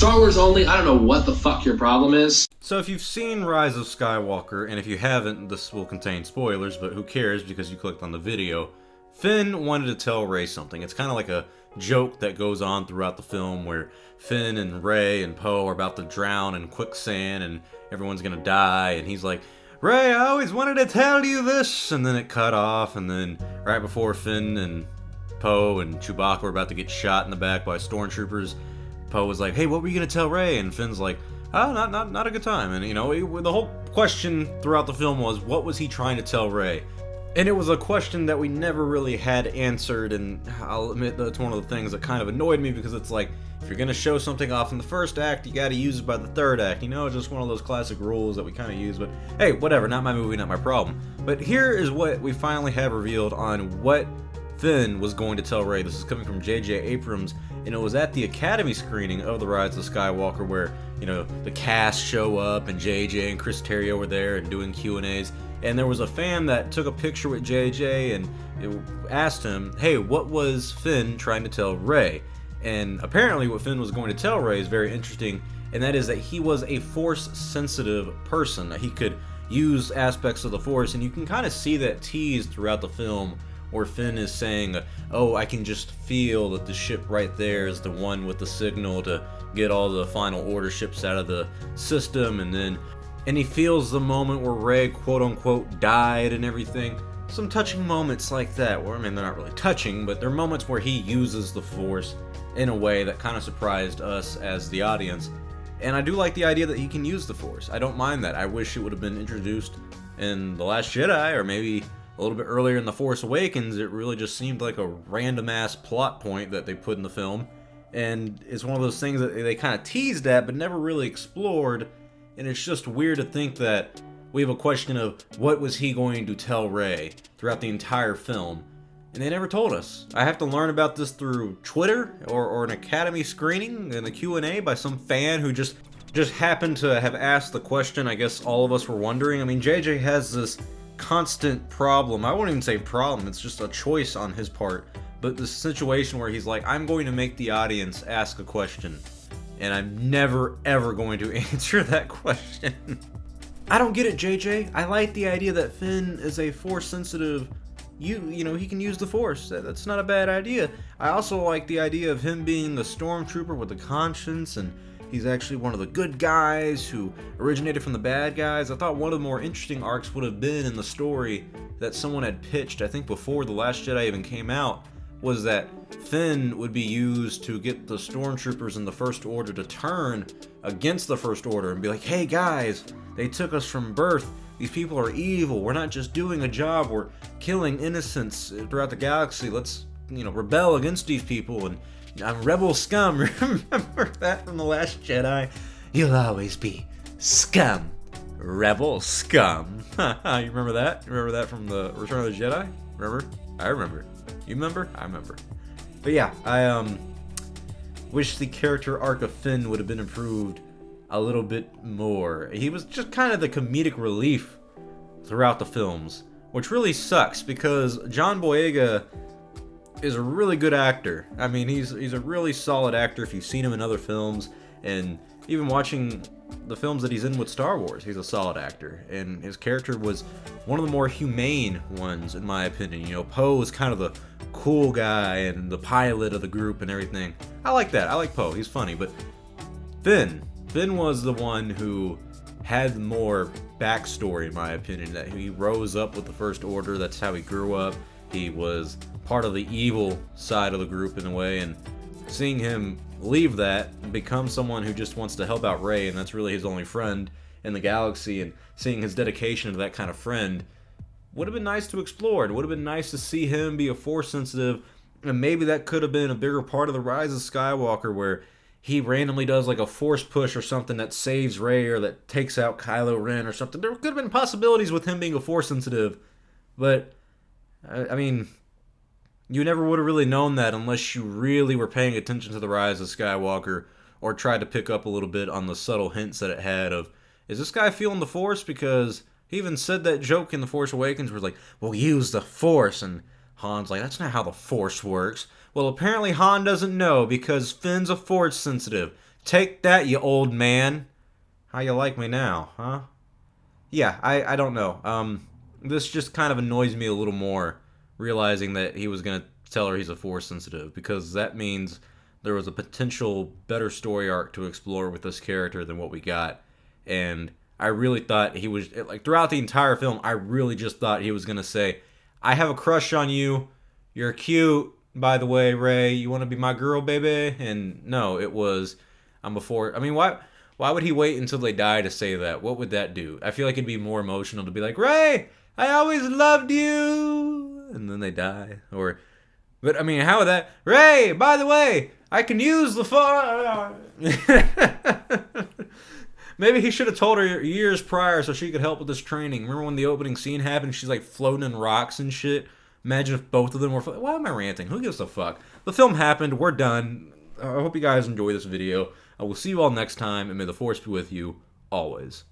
Star Wars only, I don't know what the fuck your problem is. So if you've seen Rise of Skywalker, and if you haven't, this will contain spoilers, but who cares because you clicked on the video. Finn wanted to tell Rey something. It's kind of like a joke that goes on throughout the film where Finn and Rey and Poe are about to drown in quicksand and everyone's gonna die, and he's like, Rey, I always wanted to tell you this, and then it cut off, and then right before Finn and Poe and Chewbacca were about to get shot in the back by stormtroopers, Poe was like, hey, what were you gonna tell Rey? And Finn's like, oh, not a good time. And, you know, the whole question throughout the film was, what was he trying to tell Rey? And it was a question that we never really had answered, and I'll admit that's one of the things that kind of annoyed me, because it's like, if you're gonna show something off in the first act, you gotta use it by the third act, you know, just one of those classic rules that we kind of use, but hey, whatever, not my movie, not my problem. But here is what we finally have revealed on what Finn was going to tell Rey. This is coming from J.J. Abrams, and it was at the Academy screening of The Rise of Skywalker where, you know, the cast show up, and J.J. and Chris Terrio were there and doing Q&As, and there was a fan that took a picture with J.J. and it asked him, hey, what was Finn trying to tell Rey? And apparently what Finn was going to tell Rey is very interesting, and that is that he was a Force-sensitive person. He could use aspects of the Force, and you can kind of see that teased throughout the film, where Finn is saying, oh, I can just feel that the ship right there is the one with the signal to get all the final order ships out of the system, and he feels the moment where Rey quote-unquote died and everything. Some touching moments like that, where, I mean, they're not really touching, but they're moments where he uses the Force in a way that kind of surprised us as the audience. And I do like the idea that he can use the Force. I don't mind that. I wish it would have been introduced in The Last Jedi, or maybe a little bit earlier in The Force Awakens. It really just seemed like a random-ass plot point that they put in the film. And it's one of those things that they kind of teased at, but never really explored. And it's just weird to think that we have a question of what was he going to tell Rey throughout the entire film, and they never told us. I have to learn about this through Twitter or an Academy screening and a Q&A by some fan who just happened to have asked the question. I guess all of us were wondering. I mean, JJ has this constant problem. I won't even say problem, it's just a choice on his part, but the situation where he's like, I'm going to make the audience ask a question, and I'm never ever going to answer that question. I don't get it, JJ. I like the idea that Finn is a Force sensitive. You know, he can use the Force. That's not a bad idea. I also like the idea of him being a stormtrooper with a conscience, and he's actually one of the good guys who originated from the bad guys. I thought one of the more interesting arcs would have been in the story that someone had pitched, I think before The Last Jedi even came out, was that Finn would be used to get the stormtroopers in the First Order to turn against the First Order and be like, hey guys, they took us from birth. These people are evil. We're not just doing a job. We're killing innocents throughout the galaxy. Let's, you know, rebel against these people. And I'm rebel scum. Remember that from The Last Jedi? You'll always be scum. Rebel scum. You remember that? You remember that from the Return of the Jedi? Remember? I remember. You remember? I remember. But yeah, I wish the character arc of Finn would have been improved a little bit more. He was just kind of the comedic relief throughout the films, which really sucks because John Boyega is a really good actor. I mean, he's a really solid actor if you've seen him in other films, and even watching the films that he's in with Star Wars, he's a solid actor, and his character was one of the more humane ones in my opinion. You know, Poe was kind of the cool guy and the pilot of the group and everything. I like that. I like Poe. He's funny. But Finn was the one who had more backstory in my opinion, that he rose up with the First Order. That's how he grew up. He was part of the evil side of the group in a way, and seeing him leave that and become someone who just wants to help out Rey, and that's really his only friend in the galaxy, and seeing his dedication to that kind of friend would have been nice to explore. It would have been nice to see him be a Force sensitive, and maybe that could have been a bigger part of the Rise of Skywalker, where he randomly does like a Force push or something that saves Rey or that takes out Kylo Ren or something. There could have been possibilities with him being a Force sensitive, but I mean, you never would have really known that unless you really were paying attention to The Rise of Skywalker or tried to pick up a little bit on the subtle hints that it had of, is this guy feeling the Force? Because he even said that joke in The Force Awakens where it's like, we'll use the Force, and Han's like, that's not how the Force works. Well, apparently Han doesn't know because Finn's a Force sensitive. Take that, you old man. How you like me now, huh? Yeah, I don't know. This just kind of annoys me a little more, realizing that he was gonna tell her he's a Force sensitive, because that means there was a potential better story arc to explore with this character than what we got. And I really thought he was, like, throughout the entire film, I really just thought he was gonna say, I have a crush on you. You're cute, by the way, Ray. You want to be my girl, baby? And no, it was, I'm before. I mean, why would he wait until they die to say that? What would that do? I feel like it'd be more emotional to be like, Ray, I always loved you, and then they die. Or, but I mean, how would that? Ray, by the way, I can use the fire. Maybe he should have told her years prior so she could help with this training. Remember when the opening scene happened? She's like floating in rocks and shit. Imagine if both of them were. Why am I ranting? Who gives a fuck? The film happened. We're done. I hope you guys enjoy this video. I will see you all next time, and may the Force be with you always.